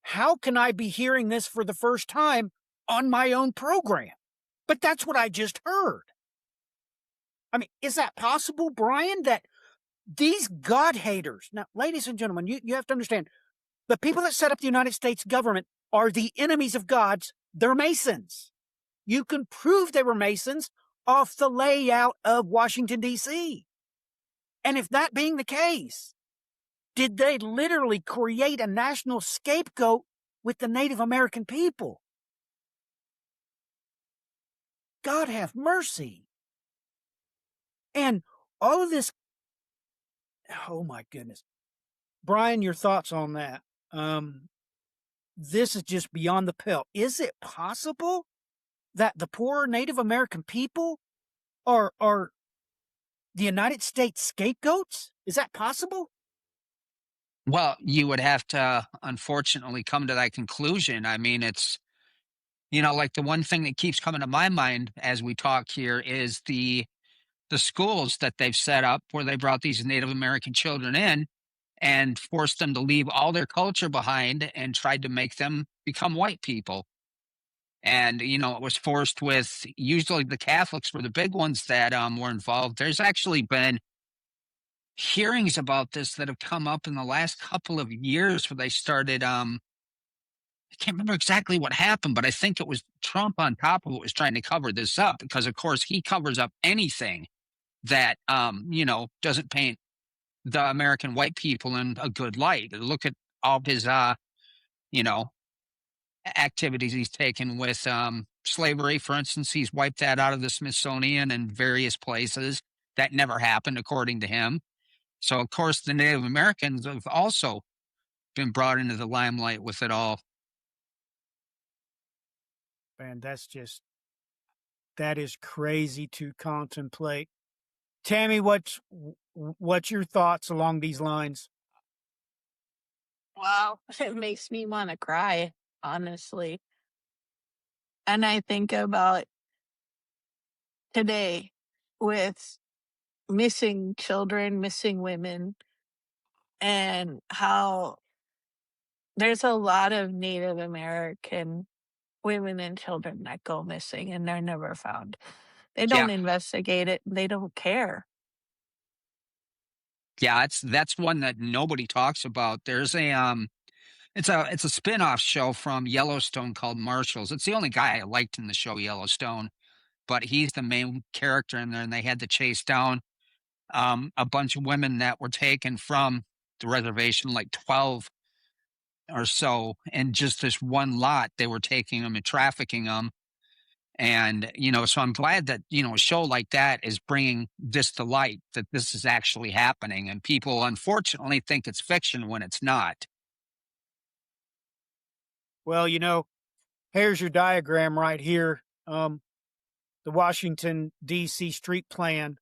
How can I be hearing this for the first time on my own program? But that's what I just heard. I mean, is that possible, Brian, that these God haters, now, ladies and gentlemen, you have to understand, the people that set up the United States government are the enemies of God's. They're Masons. You can prove they were Masons off the layout of Washington, D.C. And if that being the case, did they literally create a national scapegoat with the Native American people? God have mercy. And all of this, oh my goodness. Brian, your thoughts on that? This is just beyond the pale. Is it possible that the poor Native American people are the United States scapegoats? Is that possible? Well, you would have to unfortunately come to that conclusion. I mean, it's, like the one thing that keeps coming to my mind as we talk here is the schools that they've set up where they brought these Native American children in and forced them to leave all their culture behind and tried to make them become white people. And, it was forced with usually the Catholics were the big ones that were involved. There's actually been hearings about this that have come up in the last couple of years where they started I can't remember exactly what happened, but I think it was Trump on top of it was trying to cover this up because of course he covers up anything that doesn't paint the American white people in a good light. Look at all of his you know, activities he's taken with slavery, for instance. He's wiped that out of the Smithsonian and various places. That never happened according to him. So of course the Native Americans have also been brought into the limelight with it all. Man, that is crazy to contemplate. Tammy, what's your thoughts along these lines? Wow, it makes me want to cry, honestly. And I think about today with missing children, missing women, and how there's a lot of Native American women and children that go missing and they're never found. They Yeah. don't investigate it. They don't care. Yeah, that's one that nobody talks about. There's a it's a spin-off show from Yellowstone called Marshals. It's the only guy I liked in the show Yellowstone, but he's the main character in there, and they had to chase down a bunch of women that were taken from the reservation, like 12 or so, and just this one lot they were taking them and trafficking them. And, so I'm glad that, a show like that is bringing this to light, that this is actually happening. And people unfortunately think it's fiction when it's not. Well, here's your diagram right here. The Washington D.C. street plan.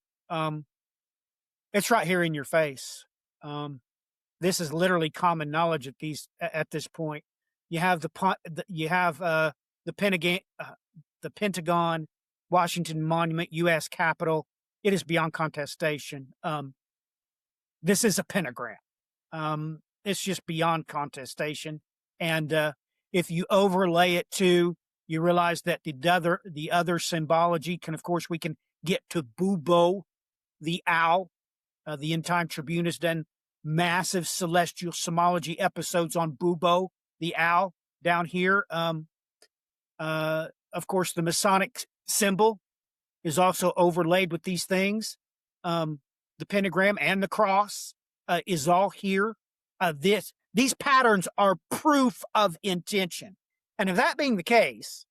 It's right here in your face. This is literally common knowledge at this point. You have the Pentagon, Washington Monument, U.S. Capitol. It is beyond contestation. This is a pentagram. It's just beyond contestation. And if you overlay it too, you realize that the other symbology can, of course, we can get to Bubo, the owl. The End Time Tribune has done massive celestial symbology episodes on Bubo, the owl, down here. Of course, the Masonic symbol is also overlaid with these things. The pentagram and the cross is all here. These patterns are proof of intention. And if that being the case,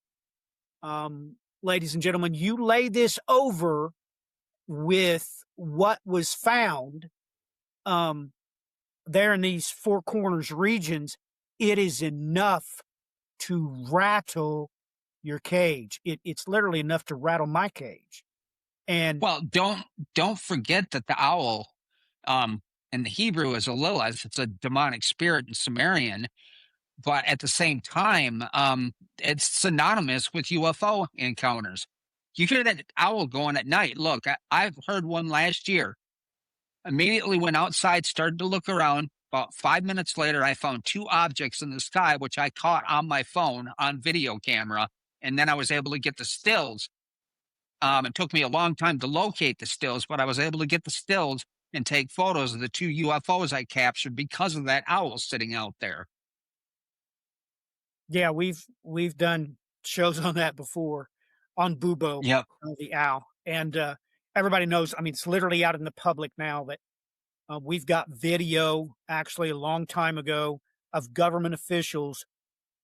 ladies and gentlemen, you lay this over with what was found there in these Four Corners regions, it is enough to rattle your cage. It's literally enough to rattle my cage. And Well, don't forget that the owl, in the Hebrew is a lilith. It's a demonic spirit in Sumerian, but at the same time, it's synonymous with UFO encounters. You hear that owl going at night. Look, I've heard one last year. Immediately went outside, started to look around. About 5 minutes later, I found two objects in the sky, which I caught on my phone on video camera. And then I was able to get the stills. It took me a long time to locate the stills, but I was able to get the stills and take photos of the two UFOs I captured because of that owl sitting out there. yeah, we've done shows on that before on Bubo, Yep. the owl. And everybody knows, I mean, it's literally out in the public now that we've got video actually a long time ago of government officials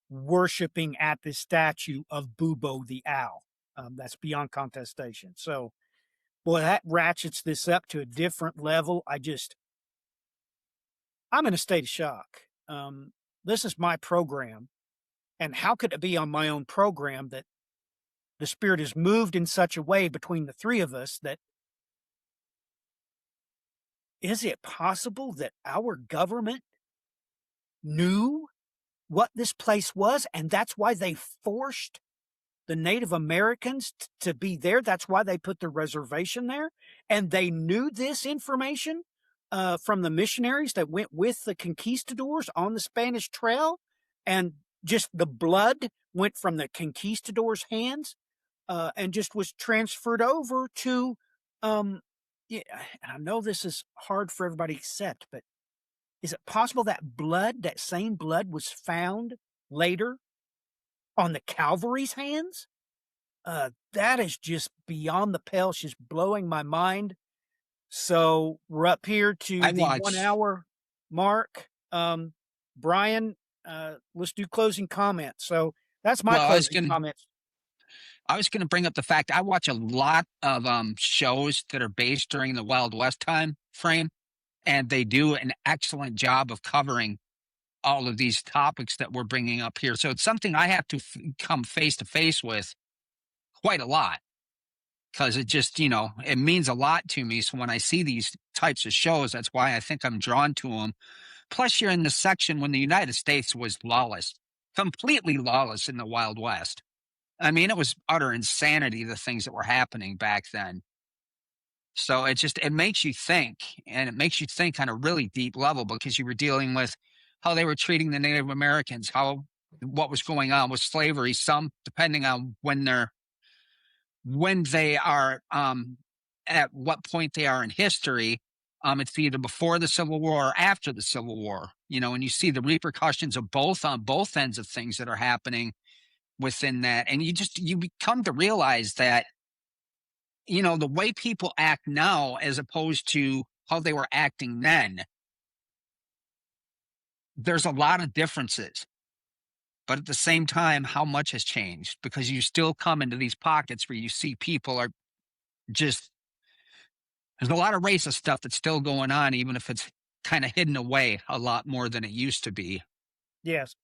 worshiping at the statue of Bubo the owl. That's beyond contestation. So, boy, that ratchets this up to a different level. I'm in a state of shock. This is my program. And how could it be on my own program that the spirit is moved in such a way between the three of us that is it possible that our government knew what this place was and that's why they forced the Native Americans to be there? That's why they put the reservation there. And they knew this information from the missionaries that went with the conquistadors on the Spanish Trail. And just the blood went from the conquistadors' hands and just was transferred over to, yeah, I know this is hard for everybody to accept, but is it possible that blood, that same blood was found later on the Calvary's hands? That is just beyond the pale. It's just blowing my mind. So we're up here to I the 1 watched. hour mark. Brian, let's do closing comments. So that's my Well, closing comments. I was going to bring up the fact I watch a lot of shows that are based during the Wild West time frame, and they do an excellent job of covering all of these topics that we're bringing up here. So it's something I have to come face to face with quite a lot because it just, it means a lot to me. So when I see these types of shows, that's why I think I'm drawn to them. Plus, you're in the section when the United States was lawless, completely lawless in the Wild West. I mean, it was utter insanity, the things that were happening back then. So it makes you think, and it makes you think on a really deep level because you were dealing with how they were treating the Native Americans, what was going on with slavery, some depending on when they are, at what point they are in history. It's either before the Civil War or after the Civil War, and you see the repercussions of both on both ends of things that are happening within that. And you become to realize that, the way people act now as opposed to how they were acting then, there's a lot of differences. But at the same time, how much has changed? Because you still come into these pockets where you see people are just, there's a lot of racist stuff that's still going on, even if it's kind of hidden away a lot more than it used to be. Yes.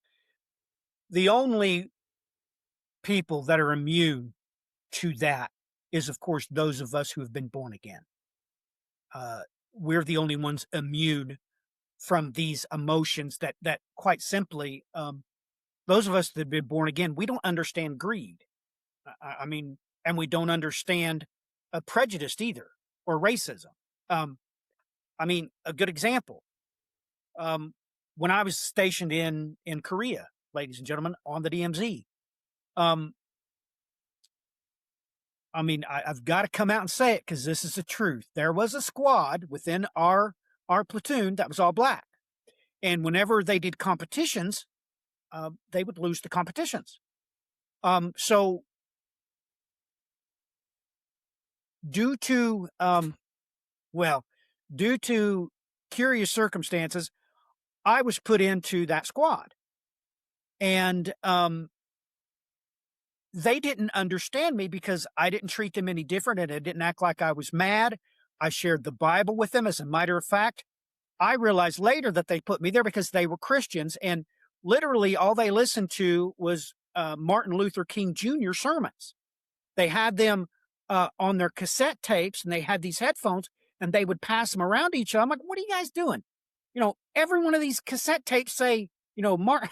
The only people that are immune to that is, of course, those of us who have been born again. We're the only ones immune from these emotions that quite simply, those of us that have been born again, we don't understand greed. I mean, and we don't understand prejudice either, or racism. I mean, a good example. When I was stationed in Korea, ladies and gentlemen, on the DMZ, I mean, I've got to come out and say it because this is the truth. There was a squad within our platoon that was all black, and whenever they did competitions, they would lose the competitions. So due to well, due to curious circumstances, I was put into that squad, and they didn't understand me because I didn't treat them any different, and I didn't act like I was mad. I shared the Bible with them. As a matter of fact, I realized later that they put me there because they were Christians, and literally all they listened to was Martin Luther King Jr. sermons. They had them on their cassette tapes, and they had these headphones, and they would pass them around to each other. I'm like, what are you guys doing? Every one of these cassette tapes say, Martin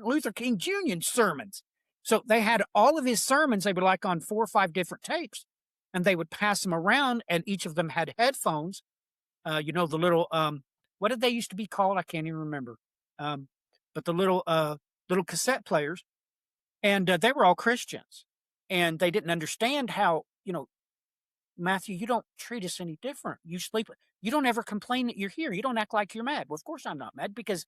Luther King Jr. sermons. So they had all of his sermons. They were like on 4 or 5 different tapes, and they would pass them around, and each of them had headphones. The little what did they used to be called? I can't even remember. But the little cassette players, and they were all Christians, and they didn't understand how, Matthew, you don't treat us any different. You sleep. You don't ever complain that you're here. You don't act like you're mad. Well, of course I'm not mad because,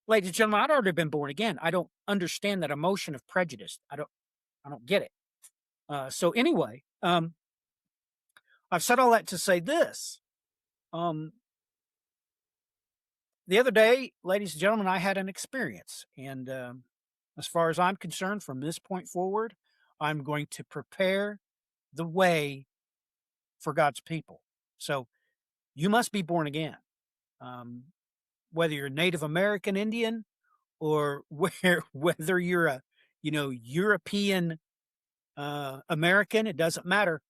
ladies and gentlemen, I'd already been born again. I don't understand that emotion of prejudice. I don't get it. So anyway, I've said all that to say this. The other day, ladies and gentlemen, I had an experience, and as far as I'm concerned, from this point forward, I'm going to prepare the way for God's people. So you must be born again. Whether you're Native American Indian or whether you're a European American, it doesn't matter.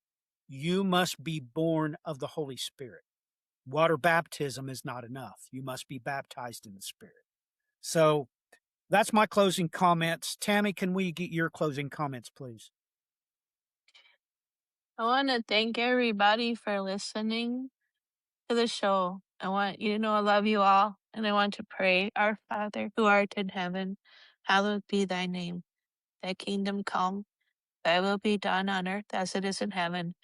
You must be born of the Holy Spirit. Water baptism is not enough. You must be baptized in the Spirit. So that's my closing comments. Tammy, can we get your closing comments, please? I want to thank everybody for listening to the show. I want you to know I love you all, and I want to pray, Our Father, who art in heaven, hallowed be thy name. Thy kingdom come, thy will be done on earth as it is in heaven.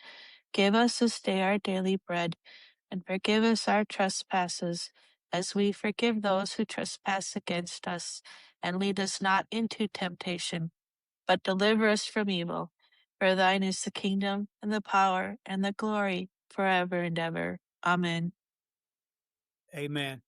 Give us this day our daily bread, and forgive us our trespasses, as we forgive those who trespass against us. And lead us not into temptation, but deliver us from evil. For thine is the kingdom, and the power, and the glory, forever and ever. Amen. Amen.